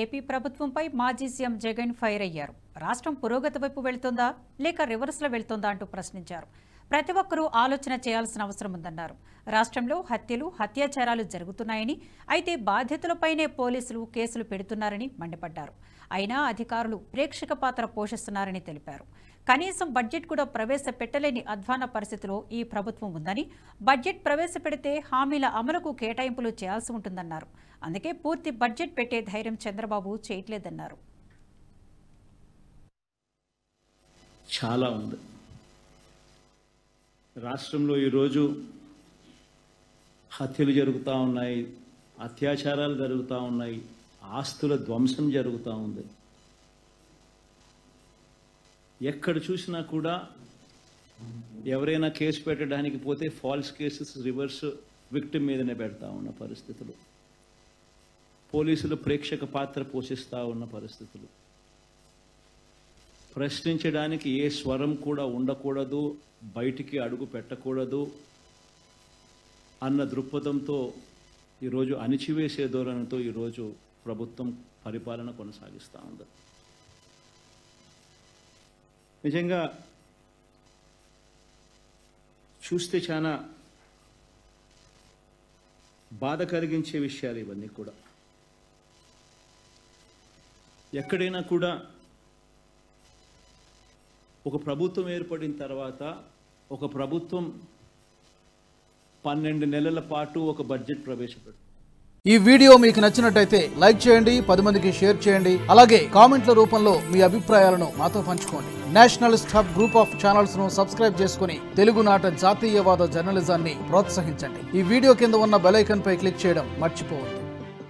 AP ప్రభుత్వంపై మాజీ CM Jagan fire అయ్యారు. రాష్ట్రం పురోగతి వైపు వెళ్తుందా లేక రివర్స్లో వెళ్తుందా అంటూ ప్రశ్నించారు. ప్రతి ఒక్కరూ ఆలోచన చేయాల్సిన అవసరం ఉందన్నారు. రాష్ట్రంలో హత్యలు, అత్యాచారాలు జరుగుతున్నాయని, అయితే బాధ్యతలపైనే పోలీసులు కేసులు పెడుతున్నారని మండిపడ్డారు. అయినా అధికారులు ప్రేక్షక పాత్ర పోషిస్తున్నారని తెలిపారు. కనీసం బడ్జెట్ కూడా ప్రవేశపెట్టలేని అధ్వాన పరిస్థితిలో ఈ ప్రభుత్వం ఉందని, బడ్జెట్ ప్రవేశపెడితే హామీల అమలుకు కేటాయింపులు చేయాల్సి ఉంటుందన్నారు. అందుకే పూర్తి బడ్జెట్ పెట్టే ధైర్యం చంద్రబాబు చేయట్లేదన్నారు. చాలా ఉంది. రాష్ట్రంలో ఈరోజు హత్యలు జరుగుతూ ఉన్నాయి, అత్యాచారాలు జరుగుతూ ఉన్నాయి, ఆస్తుల ధ్వంసం జరుగుతూ ఉంది. ఎక్కడ చూసినా కూడా ఎవరైనా కేసు పెట్టడానికి పోతే ఫాల్స్ కేసెస్ రివర్స్ విక్టిమ్ మీదనే పెడతా ఉన్న పరిస్థితులు, పోలీసులు ప్రేక్షక పాత్ర పోషిస్తూ ఉన్న పరిస్థితులు, ప్రశ్నించడానికి ఏ స్వరం కూడా ఉండకూడదు, బయటికి అడుగు పెట్టకూడదు అన్న దృక్పథంతో ఈరోజు అణిచివేసే ధోరణితో ఈరోజు ప్రభుత్వం పరిపాలన కొనసాగిస్తూ ఉంది. నిజంగా చూస్తే చాలా బాధ కలిగించే విషయాలు ఇవన్నీ కూడా. ఎక్కడైనా కూడా ఒక ప్రభుత్వం ఏర్పడిన తర్వాత ఒక ప్రభుత్వం 12 నెలల పాటు ఒక బడ్జెట్ ప్రవేశపెడుతుంది. ఈ వీడియో మీకు నచ్చినట్టయితే లైక్ చేయండి, 10 మందికి షేర్ చేయండి. అలాగే కామెంట్ల రూపంలో మీ అభిప్రాయాలను మాతో పంచుకోండి. Nationalist hub group of channels ను సబ్స్క్రైబ్ చేసుకుని తెలుగునాట జాతీయవాద జర్నలిజాన్ని ప్రోత్సహించండి. ఈ వీడియో కింద ఉన్న బెల్ ఐకాన్ పై క్లిక్ చేయడం మర్చిపోవద్దు.